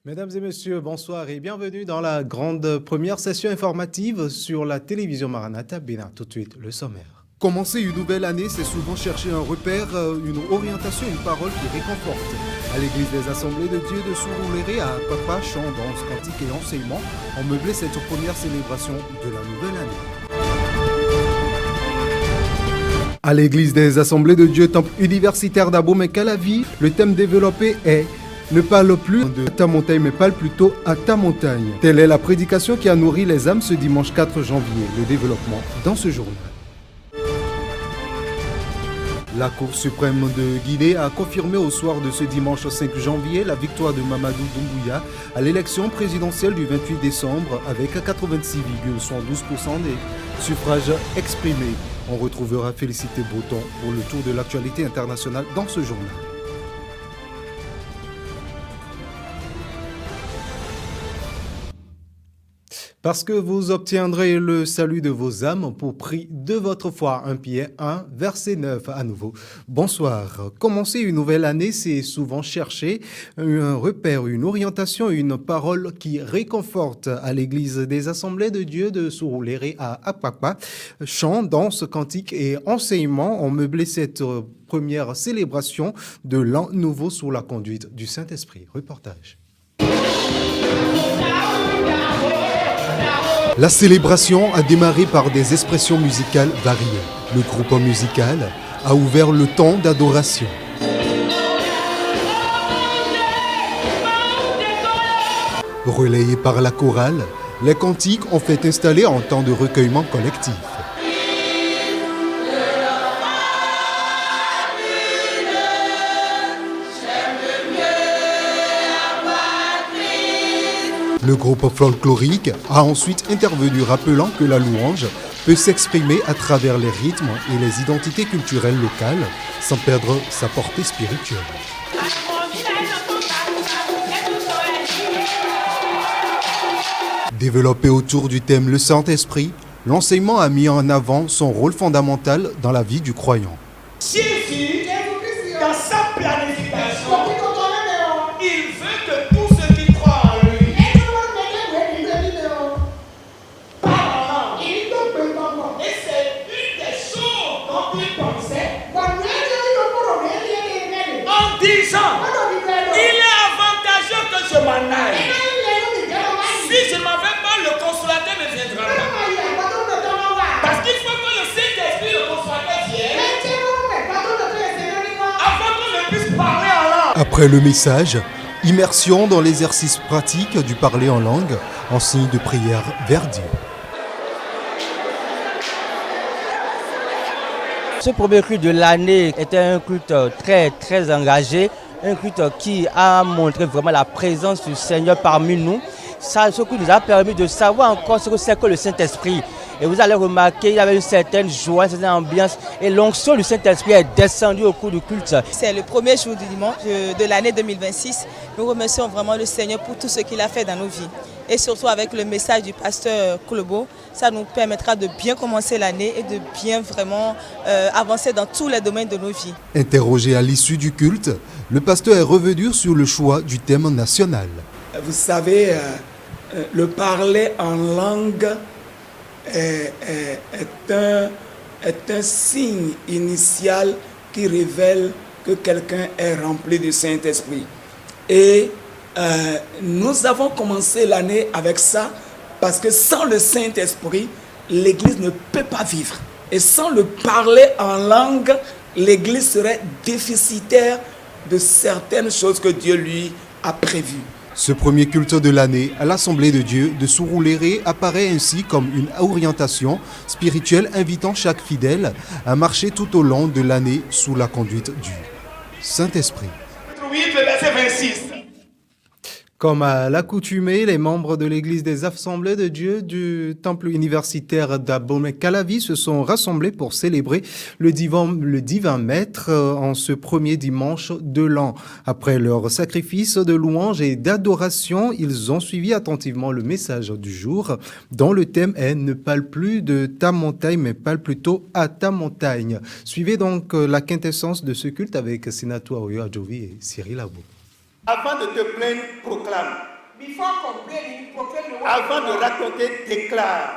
Mesdames et messieurs, bonsoir et bienvenue dans la grande première session informative sur la télévision Maranatha Bénin. Tout de suite, le sommaire. Commencer une nouvelle année, c'est souvent chercher un repère, une orientation, une parole qui réconforte. À l'église des Assemblées de Dieu de Sourouléré, à Papa, chant, danse, cantique et enseignement, ont meublé cette première célébration de la nouvelle année. À l'église des Assemblées de Dieu, temple universitaire d'Abomey-Calavi, le thème développé est « Ne parle plus de ta montagne, mais parle plutôt à ta montagne ». Telle est la prédication qui a nourri les âmes ce dimanche 4 janvier. Le développement dans ce journal. La Cour suprême de Guinée a confirmé au soir de ce dimanche 5 janvier la victoire de Mamadou Doumbouya à l'élection présidentielle du 28 décembre avec 86,72% des suffrages exprimés. On retrouvera Félicité Breton pour le tour de l'actualité internationale dans ce journal. Parce que vous obtiendrez le salut de vos âmes pour prix de votre foi. 1 Pierre 1, verset 9 à nouveau. Bonsoir. Commencer une nouvelle année, c'est souvent chercher un repère, une orientation, une parole qui réconforte. À l'église des Assemblées de Dieu de Sourouléré à Apapa, chant, danse, cantique et enseignement ont meublé cette première célébration de l'an nouveau sous la conduite du Saint-Esprit. Reportage. La célébration a démarré par des expressions musicales variées. Le groupe musical a ouvert le temps d'adoration. Relayés par la chorale, les cantiques ont fait installer un temps de recueillement collectif. Le groupe folklorique a ensuite intervenu rappelant que la louange peut s'exprimer à travers les rythmes et les identités culturelles locales sans perdre sa portée spirituelle. Développé autour du thème Le Saint-Esprit, l'enseignement a mis en avant son rôle fondamental dans la vie du croyant. Jésus, dans sa planification, il veut que tous ceux qui croient en lui parlent en langue. Et c'est une des choses dont il pensait en disant il est avantageux que je m'en aille. Si je ne m'en vais pas, le consolateur ne viendra pas. Parce qu'il faut que le Saint-Esprit, le consolateur, vienne avant qu'on ne puisse parler en langue. Après le message, immersion dans l'exercice pratique du parler en langue en signe de prière vers Dieu. Ce premier culte de l'année était un culte très engagé, un culte qui a montré vraiment la présence du Seigneur parmi nous. Ce culte nous a permis de savoir encore ce que c'est que le Saint-Esprit. Et vous allez remarquer, il y avait une certaine joie, une certaine ambiance. Et l'onction du Saint-Esprit est descendue au cours du culte. C'est le premier jour du dimanche de l'année 2026. Nous remercions vraiment le Seigneur pour tout ce qu'il a fait dans nos vies. Et surtout avec le message du pasteur Kolobo, ça nous permettra de bien commencer l'année et de bien vraiment avancer dans tous les domaines de nos vies. Interrogé à l'issue du culte, le pasteur est revenu sur le choix du thème national. Vous savez, le parler en langue est un signe initial qui révèle que quelqu'un est rempli du Saint-Esprit. Et nous avons commencé l'année avec ça parce que sans le Saint-Esprit, l'Église ne peut pas vivre. Et sans le parler en langue, l'Église serait déficitaire de certaines choses que Dieu lui a prévues. Ce premier culte de l'année à l'Assemblée de Dieu de Sourouléré apparaît ainsi comme une orientation spirituelle invitant chaque fidèle à marcher tout au long de l'année sous la conduite du Saint-Esprit. 8, le verset 26. Comme à l'accoutumée, les membres de l'Église des Assemblées de Dieu du temple universitaire d'Abomey-Calavi se sont rassemblés pour célébrer le divin maître en ce premier dimanche de l'an. Après leur sacrifice de louange et d'adoration, ils ont suivi attentivement le message du jour dont le thème est « Ne parle plus de ta montagne, mais parle plutôt à ta montagne ». Suivez donc la quintessence de ce culte avec Senatou Aoyo Adjovi et Cyril Abo. Avant de te plaindre, proclame. Before complaining, proclaim the word Avant of de God. raconter, déclare.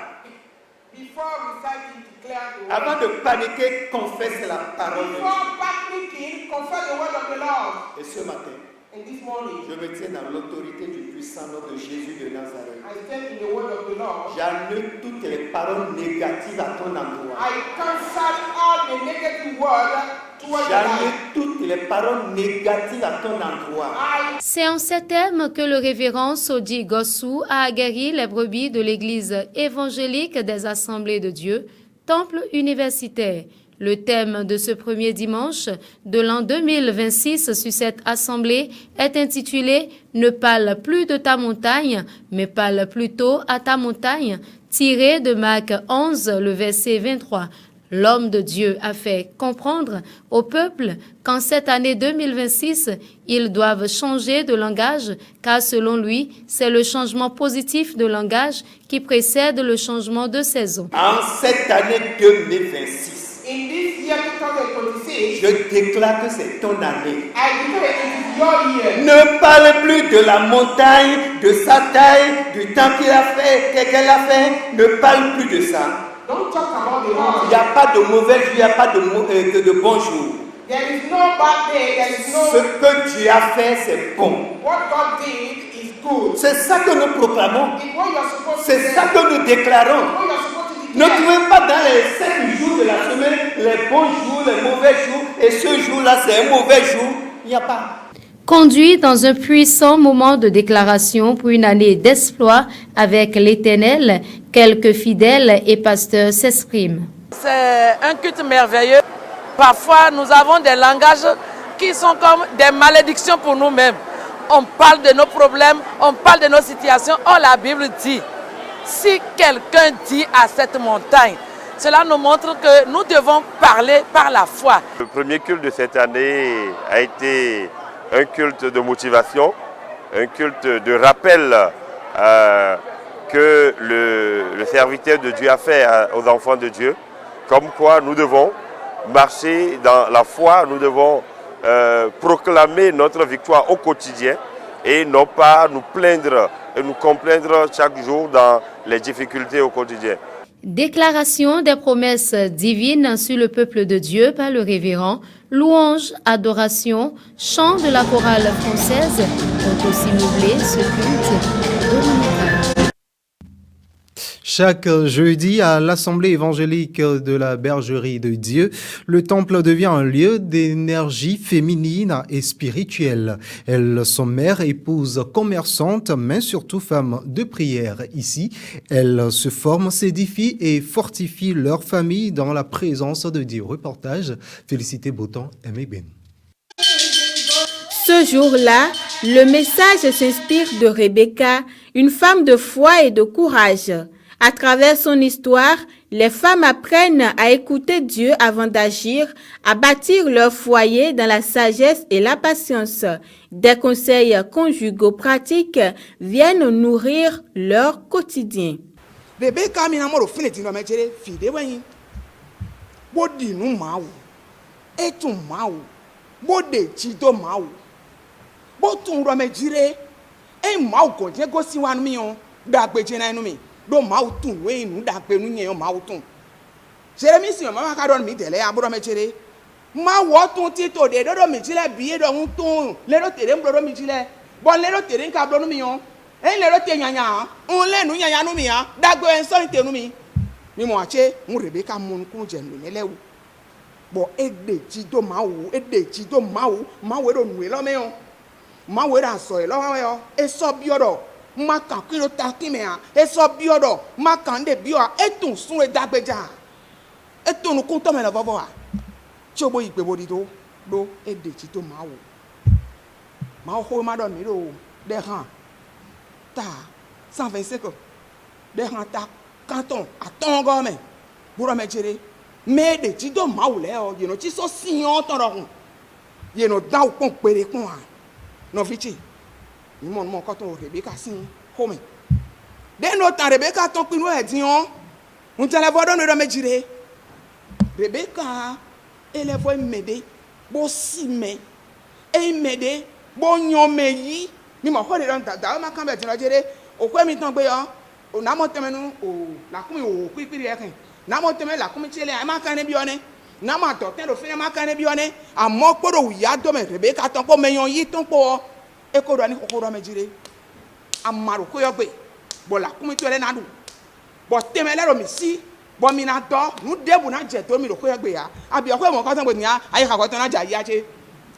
Before reciting, declare the word. Avant de paniquer, confesse la parole de Dieu. Before panicking, confess the word of the Lord. Et ce matin, And this morning, je me tiens dans l'autorité du puissant nom de Jésus de Nazareth. I stand in the word of the Lord. J'annule toutes les paroles négatives à ton endroit. I cancel all the negative word towards your J'annule life. toutes les paroles négatives à ton endroit. C'est en ces termes que le révérend Sodi Gossou a aguerri les brebis de l'église évangélique des Assemblées de Dieu, Temple universitaire. Le thème de ce premier dimanche de l'an 2026 sur cette assemblée est intitulé « Ne parle plus de ta montagne, mais parle plutôt à ta montagne », tiré de Marc 11, le verset 23. L'homme de Dieu a fait comprendre au peuple qu'en cette année 2026, ils doivent changer de langage, car selon lui, c'est le changement positif de langage qui précède le changement de saison. En cette année 2026, In this year 2026, je déclare que c'est ton année. I declare it is your year. Ne parle plus de la montagne, de sa taille, du temps qu'il a fait, qu'elle a fait. Ne parle plus de ça. Don't talk about the Il Lord. n'y a pas de mauvais jour, il n'y a pas de bon jour. There is no bad day. There is Ce no. que Dieu a fait, c'est bon. What God did is good. C'est ça que nous proclamons. It's what you're supposed to C'est say. ça que nous déclarons. What you're supposed to Ne declare. trouvez pas dans les 5 jours de la semaine les bons jours, les mauvais jours, et ce jour-là, c'est un mauvais jour. Il n'y a pas. Conduit dans un puissant moment de déclaration pour une année d'exploit avec l'Éternel, quelques fidèles et pasteurs s'expriment. C'est un culte merveilleux. Parfois, nous avons des langages qui sont comme des malédictions pour nous-mêmes. On parle de nos problèmes, on parle de nos situations. Oh, la Bible dit, si quelqu'un dit à cette montagne, cela nous montre que nous devons parler par la foi. Le premier culte de cette année a été un culte de motivation, un culte de rappel que le serviteur de Dieu a fait aux enfants de Dieu, comme quoi nous devons marcher dans la foi, nous devons proclamer notre victoire au quotidien et non pas nous plaindre et nous complaindre chaque jour dans les difficultés au quotidien. Déclaration des promesses divines sur le peuple de Dieu par le révérend, louange, adoration, chant de la chorale française ont aussi meublé ce culte dominical. Chaque jeudi à l'Assemblée évangélique de la Bergerie de Dieu, le temple devient un lieu d'énergie féminine et spirituelle. Elles sont mères, épouses, commerçantes, mais surtout femmes de prière. Ici, elles se forment, s'édifient et fortifient leur famille dans la présence de Dieu. Reportage, Félicité Botan, Aimé Ben. Ce jour-là, le message s'inspire de Rebecca, une femme de foi et de courage. À travers son histoire, les femmes apprennent à écouter Dieu avant d'agir, à bâtir leur foyer dans la sagesse et la patience. Des conseils conjugaux pratiques viennent nourrir leur quotidien. Rebecca minamoro finiti no mechere fide wenyi. Bodi nu mawu. Etu mawu. Bode chido mawu. Botun ro mejire. E mawu ko je go siwa nu mi on. Da gbeje na nu mi. Do mawu tun we nu da gbe nu yen mawu tun. Jeremy si mama ka don mi tele aburo mechere. Ma wo tun ti to de do mi jile biye do un tun. Le do tere mbro mi jile. Bon le do tere ka bro nu mi on. En le do te nyanya. Un le nu nyanya nu mi an. Da gbe en so te nu mi. Mi mo ache un Rebecca mun kun je nu le lewu. Bo ede ji do mawu do nu lo me on. Ma we ra so e lo wa yo. E so bi odo. Ma kan kilo ta ki me an. E so bi odo. Ma kan de bi o. E tun sun e dagbeja. E tun nu kun to me lo bobo wa. Tí o bó ìpè bòdì tó ló èdè tí tó máa hó má dọ̀ mí lò dẹ̀ hàn ta 125 dẹ̀ hàn ta canton àtọ́n gọ́ọ̀mẹ̀ búrọ̀ mẹ́jẹrẹ mẹ́ẹ̀dẹ̀ tí tó máa wù lẹ́ ọ yẹnu tí sọ sí ọ́ tọ̀rọ̀ hùn yẹnu dáwù pọ̀n péré pọ̀n à nọ́fíìtì ìmọ̀ ọ̀nùmọ̀ kọ́ tó Rebecca sí hómẹ̀ dẹ́nu ọ̀tàn Rebecca tán pinnu ẹ̀ dín ọ́ ń tẹ́lẹ̀ bọ́dọ̀ ní ọ̀dọ̀ mẹ́jẹrẹ Rebecca elevoi mede bo si me e mede bo nyon me yi mi mo ko le don da o ma kan be tin lo jere o ko mi tan gbe yo na mo temenu o la kun mi o pipiri e kan na mo teme la kun mi chele e ma kan ne bi one na ma to ten lo fi ma kan ne bi one amo gboro ya do me rebe ka tan po meyan yi tan po e ko do ni kokoro me jire amaro ko yo gbe bo la kun mi to le na du bo teme le ro mi si bo mi na do nu debu na je to mi ro ko yo gbe ya abi o ko mo ko tan gbe ni aye ka ko tan na ja ya che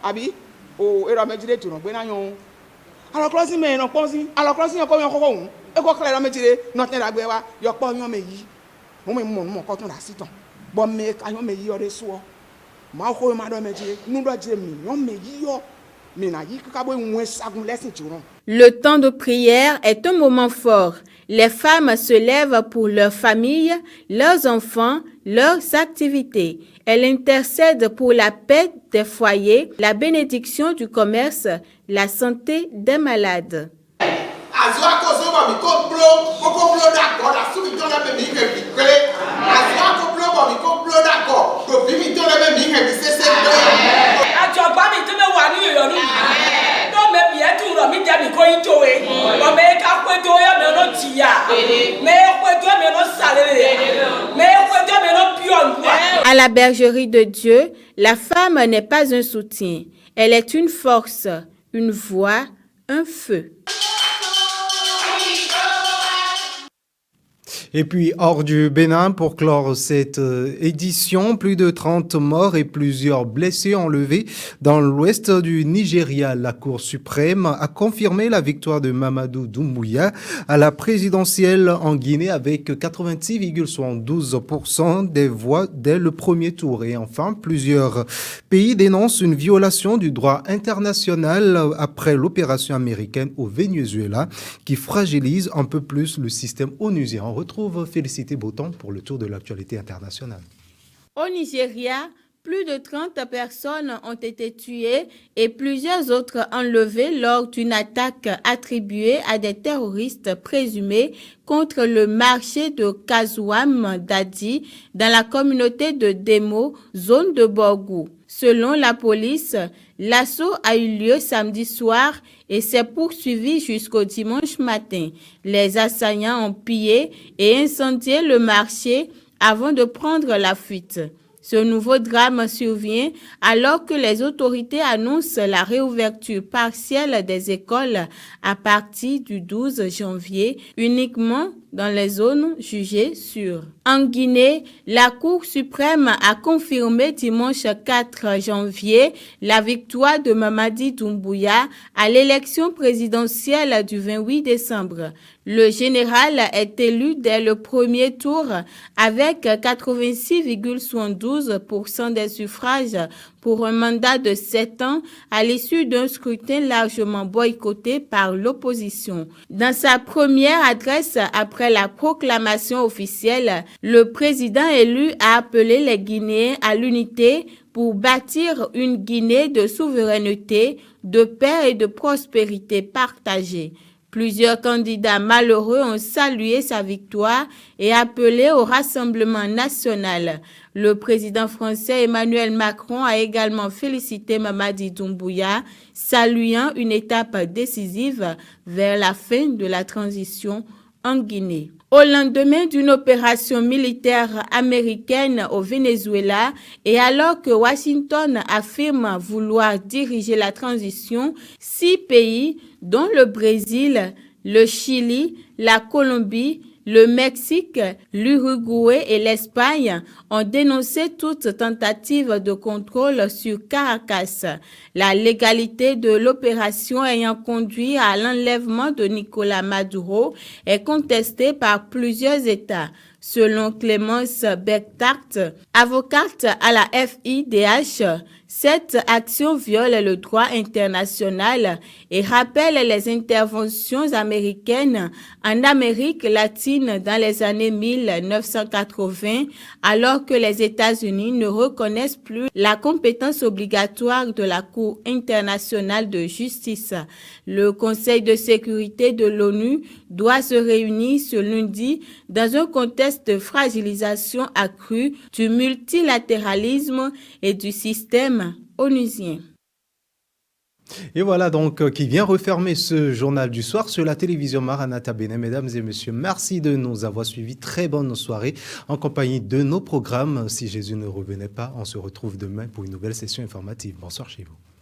abi o ero me jire turo gbe na yon alo crossing me no ponsi alo crossing ko yon ko hun e ko kle ro me jire no ten dagbe wa yo po yon me yi mo ko tun da sitan bo me ayon me yi ore so ma ko ma do me jire nu do jire mi yon me yi yo mi na yi ka bo won sagun lesin turo. Le temps de prière est un moment fort. Les femmes se lèvent pour leur famille, leurs enfants, leurs activités. Elles intercèdent pour la paix des foyers, la bénédiction du commerce, la santé des malades. À la bergerie de Dieu, la femme n'est pas un soutien. Elle est une force, une voix, un feu. Et puis, hors du Bénin, pour clore cette édition, plus de 30 morts et plusieurs blessés enlevés dans l'ouest du Nigeria. La Cour suprême a confirmé la victoire de Mamadou Doumbouya à la présidentielle en Guinée avec 86,72% des voix dès le premier tour. Et enfin, plusieurs pays dénoncent une violation du droit international après l'opération américaine au Venezuela qui fragilise un peu plus le système onusien. On retrouve Félicité Boton pour le tour de l'actualité internationale. Au Nigeria, plus de 30 personnes ont été tuées et plusieurs autres enlevées lors d'une attaque attribuée à des terroristes présumés contre le marché de Kasuam Dadi dans la communauté de Demo, zone de Borgou. Selon la police, l'assaut a eu lieu samedi soir et s'est poursuivi jusqu'au dimanche matin. Les assaillants ont pillé et incendié le marché avant de prendre la fuite. Ce nouveau drame survient alors que les autorités annoncent la réouverture partielle des écoles à partir du 12 janvier, uniquement dans les zones jugées sûres. En Guinée, la Cour suprême a confirmé dimanche 4 janvier la victoire de Mamadi Doumbouya à l'élection présidentielle du 28 décembre. Le général est élu dès le premier tour avec 86,72% des suffrages pour un mandat de 7 ans à l'issue d'un scrutin largement boycotté par l'opposition. Dans sa première adresse après la proclamation officielle, le président élu a appelé les Guinéens à l'unité pour bâtir une Guinée de souveraineté, de paix et de prospérité partagée. Plusieurs candidats malheureux ont salué sa victoire et appelé au Rassemblement national. Le président français Emmanuel Macron a également félicité Mamadi Doumbouya, saluant une étape décisive vers la fin de la transition en Guinée. Au lendemain d'une opération militaire américaine au Venezuela et alors que Washington affirme vouloir diriger la transition, 6 pays, dont le Brésil, le Chili, la Colombie, le Mexique, l'Uruguay et l'Espagne ont dénoncé toute tentative de contrôle sur Caracas. La légalité de l'opération ayant conduit à l'enlèvement de Nicolás Maduro est contestée par plusieurs États. Selon Clémence Bectart, avocate à la FIDH, cette action viole le droit international et rappelle les interventions américaines en Amérique latine dans les années 1980, alors que les États-Unis ne reconnaissent plus la compétence obligatoire de la Cour internationale de justice. Le Conseil de sécurité de l'ONU doit se réunir ce lundi dans un contexte de fragilisation accrue du multilatéralisme et du système onusien. Et voilà donc qui vient refermer ce journal du soir sur la télévision Maranatha Bénin. Mesdames et messieurs, merci de nous avoir suivis. Très bonne soirée en compagnie de nos programmes. Si Jésus ne revenait pas, on se retrouve demain pour une nouvelle session informative. Bonsoir chez vous.